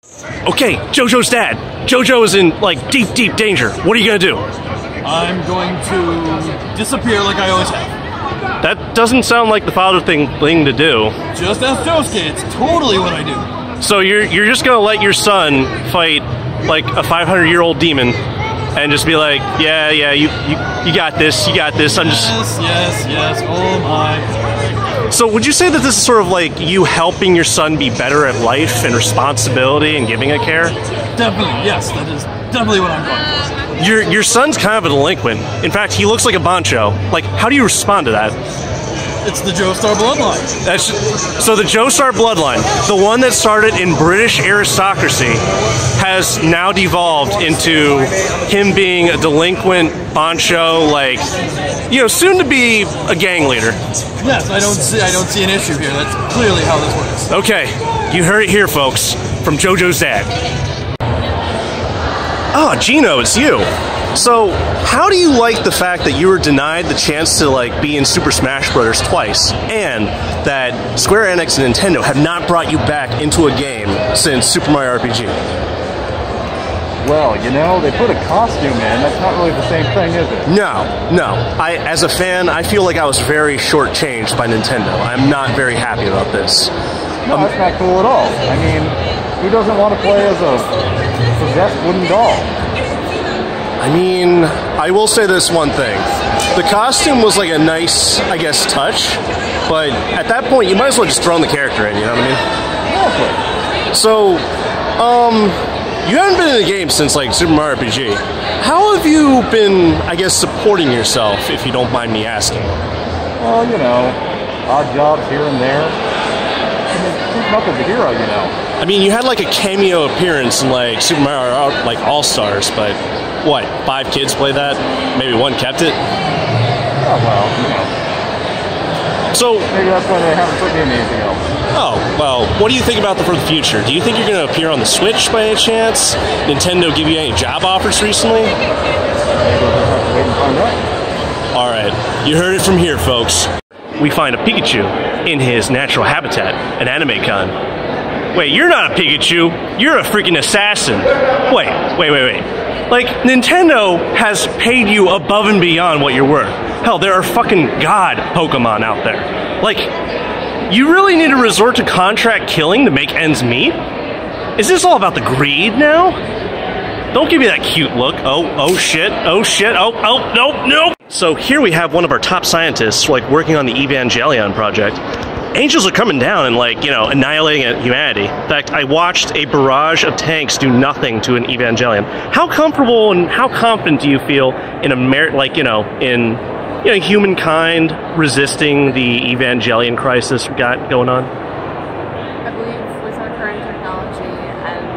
Okay, JoJo's dad. JoJo is in, like, deep, deep danger. What are you gonna do? I'm going to disappear like I always have. That doesn't sound like the father thing to do. Just ask Josuke, it's totally what I do. So you're just gonna let your son fight, like, a 500-year-old demon and just be like, yeah, you got this, I'm just... Yes, oh my. So would you say that this is sort of like you helping your son be better at life and responsibility and giving it care? Definitely, yes, that is definitely what I'm going for. Your son's kind of a delinquent. In fact, he looks like a Bancho. Like, how do you respond to that? It's the Joestar bloodline. So the Joestar bloodline, the one that started in British aristocracy, has now devolved into him being a delinquent Bancho, like, soon to be a gang leader. Yes, I don't see an issue here. That's clearly how this works. Okay, you heard it here, folks, from JoJo's dad. Oh, Gino, it's you. So, how do you like the fact that you were denied the chance to, like, be in Super Smash Bros. Twice, and that Square Enix and Nintendo have not brought you back into a game since Super Mario RPG? Well, they put a costume in. That's not really the same thing, is it? No. As a fan, I feel like I was very shortchanged by Nintendo. I'm not very happy about this. No, that's not cool at all. I mean, who doesn't want to play as a possessed wooden doll? I mean, I will say this one thing. The costume was like a nice, I guess, touch, but at that point, you might as well just throw the character in, you know what I mean? Exactly. So, you haven't been in the game since, like, Super Mario RPG. How have you been, I guess, supporting yourself, if you don't mind me asking? Well, odd jobs here and there. I mean, Chief Knuckles a hero, I mean, you had, like, a cameo appearance in, like, Super Mario, like, All-Stars, but... What, 5 kids played that? Maybe 1 kept it? Oh, well, So... Maybe that's why they haven't put me in anything else. Oh, well, what do you think about for the future? Do you think you're going to appear on the Switch by any chance? Nintendo give you any job offers recently? Maybe we'll just have to wait and find out. Alright, you heard it from here, folks. We find a Pikachu in his natural habitat, an anime con. Wait, you're not a Pikachu, you're a freaking assassin. Wait. Like, Nintendo has paid you above and beyond what you're worth. Hell, there are fucking god Pokemon out there. Like, you really need to resort to contract killing to make ends meet? Is this all about the greed now? Don't give me that cute look. Oh shit, nope. So here we have one of our top scientists, like, working on the Evangelion project. Angels are coming down and, like, annihilating humanity. In fact, I watched a barrage of tanks do nothing to an Evangelion. How comfortable and how confident do you feel in humankind resisting the Evangelion crisis we got going on? I believe with our current technology and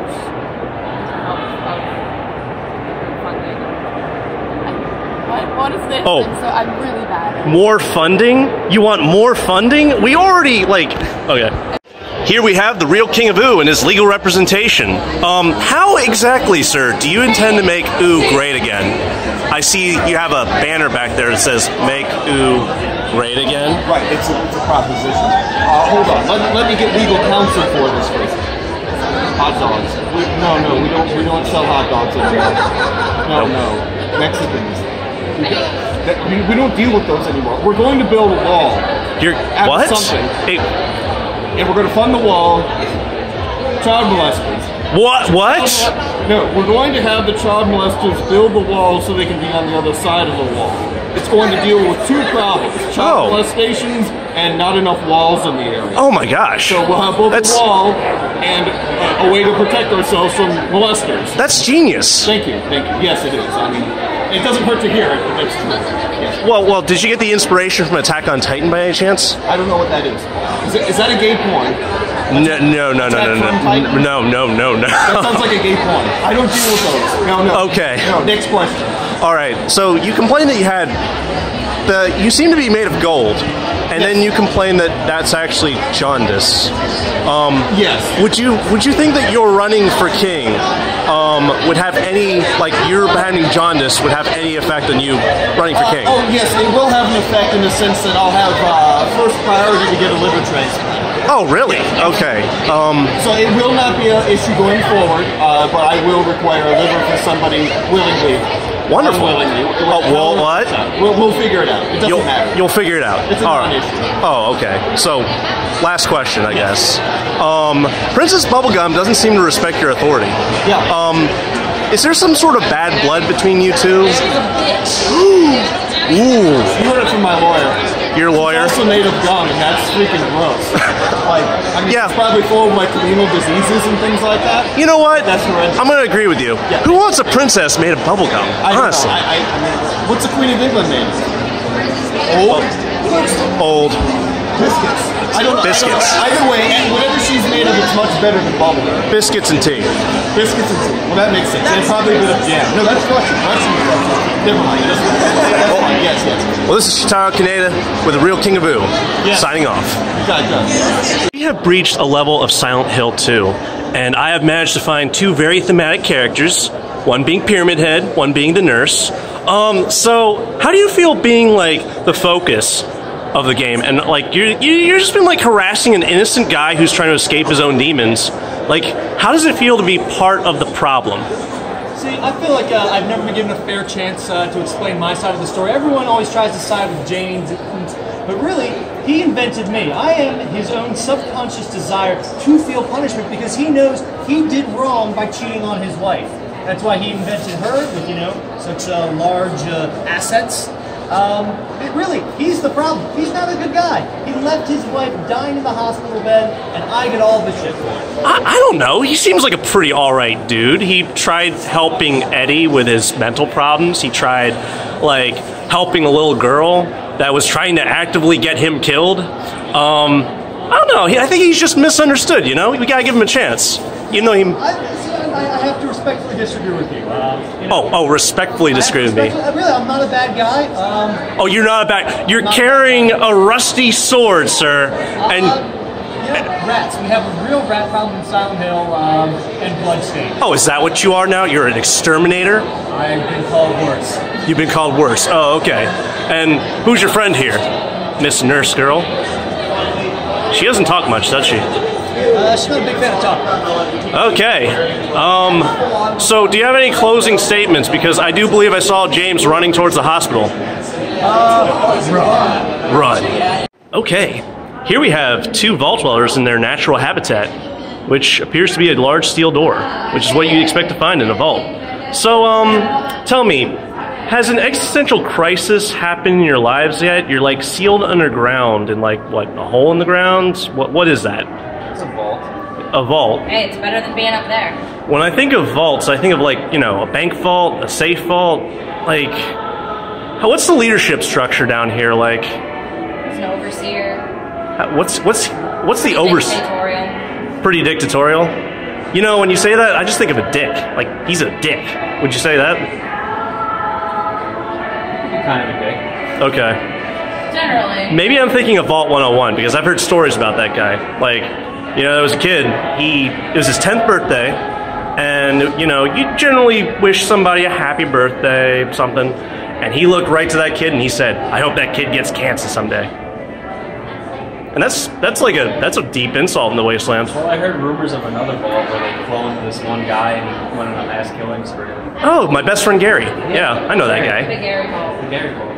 help of funding. What is this? Oh. I'm really bad. More funding? You want more funding? We already, okay. Here we have the real King of Ooh and his legal representation. How exactly, sir, do you intend to make Ooh great again? I see you have a banner back there that says, make Ooh great again. Right, it's a proposition. Hold on, let me get legal counsel for this first. Hot dogs. We don't sell hot dogs anymore. No. Mexicans. We don't deal with those anymore. We're going to build a wall. What? And we're going to fund the wall. Child molesters. What? No, we're going to have the child molesters build the wall so they can be on the other side of the wall. It's going to deal with 2 problems. Child molestations and not enough walls in the area. Oh my gosh. So we'll have both a wall and a way to protect ourselves from molesters. That's genius. Thank you. Yes, it is. I mean, it doesn't hurt to hear it, but that's true. Yes. Well, did you get the inspiration from Attack on Titan by any chance? I don't know what that is. Is that a gay porn? No. That sounds like a gay porn. I don't deal with those. No. Okay. No, next question. Alright, so you complained that you seem to be made of gold, and then you complain that that's actually jaundice. Yes. Would you think that your running for king would have any, like, your having jaundice would have any effect on you running for king? Oh yes, it will have an effect in the sense that I'll have first priority to get a liver transplant. Oh, really? Okay. So it will not be an issue going forward, but I will require a liver for somebody willingly. Wonderful. Unwillingly. Well, what? We'll figure it out. It doesn't matter. You'll figure it out. It's a non-issue. Oh, okay. So, last question, I guess. Princess Bubblegum doesn't seem to respect your authority. Yeah. Is there some sort of bad blood between you two? Ooh. You heard it from my lawyer. Your lawyer? It's also made of gum, and that's freaking gross. Yeah. It's probably full of like communal diseases and things like that. You know what? That's horrendous. I'm going to agree with you. Yeah. Who wants a princess made of bubblegum? Honestly. I mean, what's the Queen of England name? Old. Biscuits. I don't know. Biscuits. Either way, whatever she's made of, it's much better than bubblegum. Biscuits and tea. Biscuits and tea. Well, that makes sense. And probably a bit of jam. No, that's Russian. Russian. Never mind. That's fine. Yes. Well, this is Chara with the real King of Boo, signing off. We have breached a level of Silent Hill 2, and I have managed to find two very thematic characters, one being Pyramid Head, one being the nurse. So how do you feel being like the focus of the game, and like you're just been like harassing an innocent guy who's trying to escape his own demons? Like, how does it feel to be part of the problem? See, I feel like I've never been given a fair chance to explain my side of the story. Everyone always tries to side with James, but really, he invented me. I am his own subconscious desire to feel punishment because he knows he did wrong by cheating on his wife. That's why he invented her with, you know, such large assets. Really, he's the problem. He's not a good guy. He left his wife dying in the hospital bed, and I get all the shit for it. I don't know. He seems like a pretty alright dude. He tried helping Eddie with his mental problems. He tried, like, helping a little girl that was trying to actively get him killed. I don't know. I think he's just misunderstood, you know? We gotta give him a chance. Even though he... I have to respectfully disagree with you. Respectfully disagree with me. Really, I'm not a bad guy. You're not a bad... You're carrying a rusty sword, sir. And... rats. We have a real rat problem in Silent Hill, and Bloodstain. Oh, is that what you are now? You're an exterminator? I've been called worse. You've been called worse. Oh, okay. And who's your friend here? Miss Nurse Girl? She doesn't talk much, does she? She's not a big fan of talking. Okay. So do you have any closing statements? Because I do believe I saw James running towards the hospital. Run. Okay. Here we have two vault dwellers in their natural habitat, which appears to be a large steel door, which is what you'd expect to find in a vault. So, tell me, has an existential crisis happened in your lives yet? You're like sealed underground in like, what, a hole in the ground? What is that? It's a vault. A vault. Hey, it's better than being up there. When I think of vaults, I think of like, you know, a bank vault, a safe vault. Like, what's the leadership structure down here? Like, There's an overseer. What's the overseer? Dictatorial. Pretty dictatorial. You know, when you say that, I just think of a dick. Like, he's a dick. Would you say that? Kind of a dick. Okay. Generally. Maybe I'm thinking of Vault 101 because I've heard stories about that guy. Like, you know, there was a kid. It was his 10th birthday, and you know, you generally wish somebody a happy birthday, something. And he looked right to that kid and he said, "I hope that kid gets cancer someday." And that's a deep insult in the wasteland. Well, I heard rumors of another vault where they cloned this one guy and he went on a mass killing spree. Oh, my best friend Gary. Yeah, I know that The guy. Gary Hall. The Gary vault.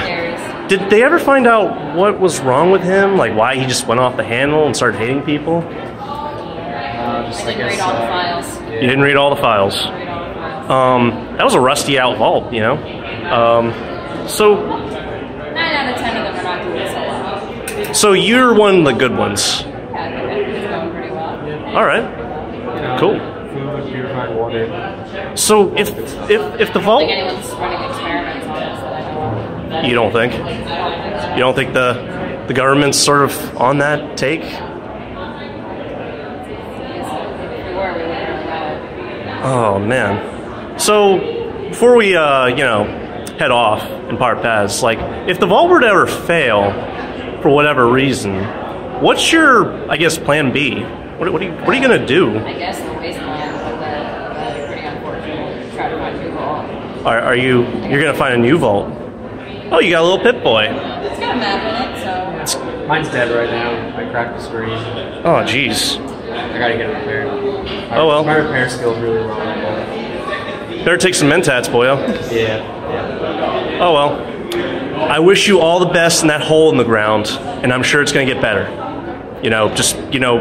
Gary's. Did they ever find out what was wrong with him? Like why he just went off the handle and started hating people? Just, I didn't read all the files. You didn't read all the files. Read all the files. That was a rusty out vault, you know? So 9 out of 10 of them are not doing so well. So you're one of the good ones. Yeah, I think it's going pretty well. All right. Cool. Food, purified water. So if the I don't vault, think anyone's running experiments on this that I know of. you don't think? I don't think so. You don't think the government's sort of on that take? If we were, we wouldn't really know. Oh man. So before we head off and part paths, like if the vault were to ever fail for whatever reason, what's your plan B? What are you gonna do? I guess the wasteland, but that'd be pretty unfortunate. Try to find a new vault. You're gonna find a new vault? Oh, you got a little Pip Boy. It's got a map in it, so. Mine's dead right now. I cracked the screen. Oh, jeez. I gotta get it repaired. Oh, well. My repair skill's really low. Better take some Mentats, boyo. Yeah. Oh, well. I wish you all the best in that hole in the ground, and I'm sure it's going to get better. You know, just, you know,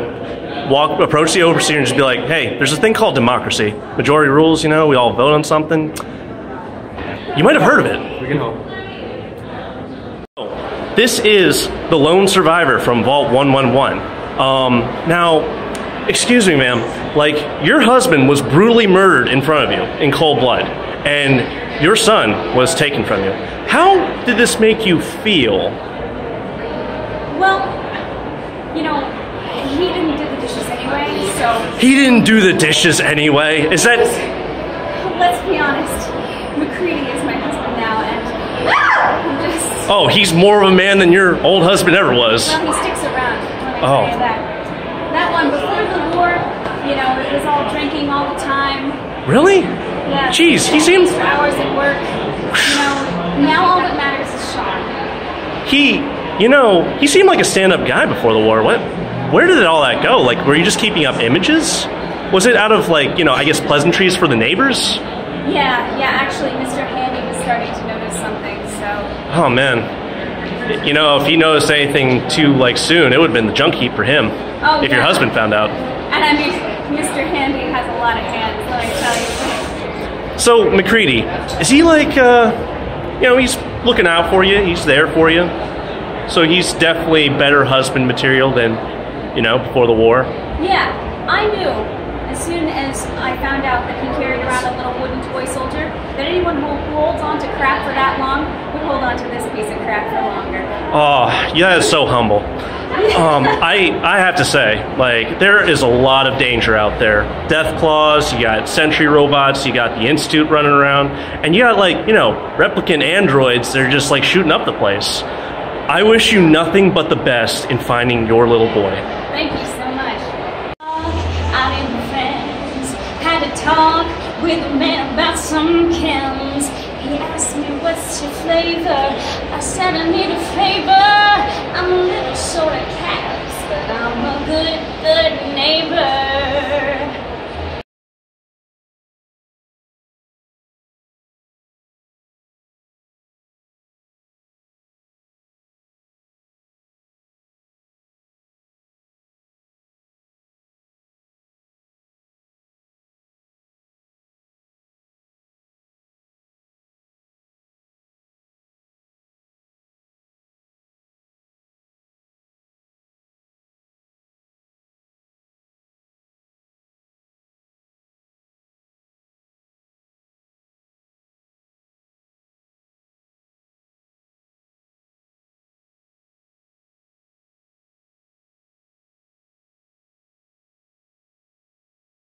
approach the overseer and just be like, hey, there's a thing called democracy. Majority rules, you know, we all vote on something. You might have heard of it. We can hope. This is the lone survivor from Vault 111. Now, excuse me, ma'am, like, your husband was brutally murdered in front of you in cold blood, and your son was taken from you. How did this make you feel? Well, you know, he didn't do the dishes anyway, so... He didn't do the dishes anyway? Is that... Let's be honest, McCready is my husband now, and I'm just... Oh, he's more of a man than your old husband ever was. Well, he sticks around, let me Oh. tell you that. That one, before the war, you know, it was all drinking all the time. Really? Yeah. Jeez, he seems... Extra hours at work. You know, now all that matters is Sean. He seemed like a stand-up guy before the war. Where did all that go? Like, were you just keeping up images? Was it out of, like, you know, I guess pleasantries for the neighbors? Yeah, actually, Mr. Handy was starting to notice something, so... Oh, man. You know, if he noticed anything too, like, soon, it would have been the junk heap for him. Oh, if your husband found out. And I mean, Mr. Handy has a lot of hands, let me tell you. So, McCready, is he like, you know, he's looking out for you, he's there for you. So he's definitely better husband material than, you know, before the war. Yeah, I knew as soon as I found out that he carried around a little wooden toy soldier that anyone who holds on to crap for that long would hold on to this piece of crap for longer. Oh, yeah, that is so humble. I have to say, like, there is a lot of danger out there. Death claws, you got sentry robots, you got the Institute running around, and you got, like, you know, replicant androids that are just, like, shooting up the place. I wish you nothing but the best in finding your little boy. Thank you so much. Out in the fence, had a talk with a man about some chems. He asked me, what's your flavor? I said, I need a favor. I'm a little short of caps, but I'm a good neighbor.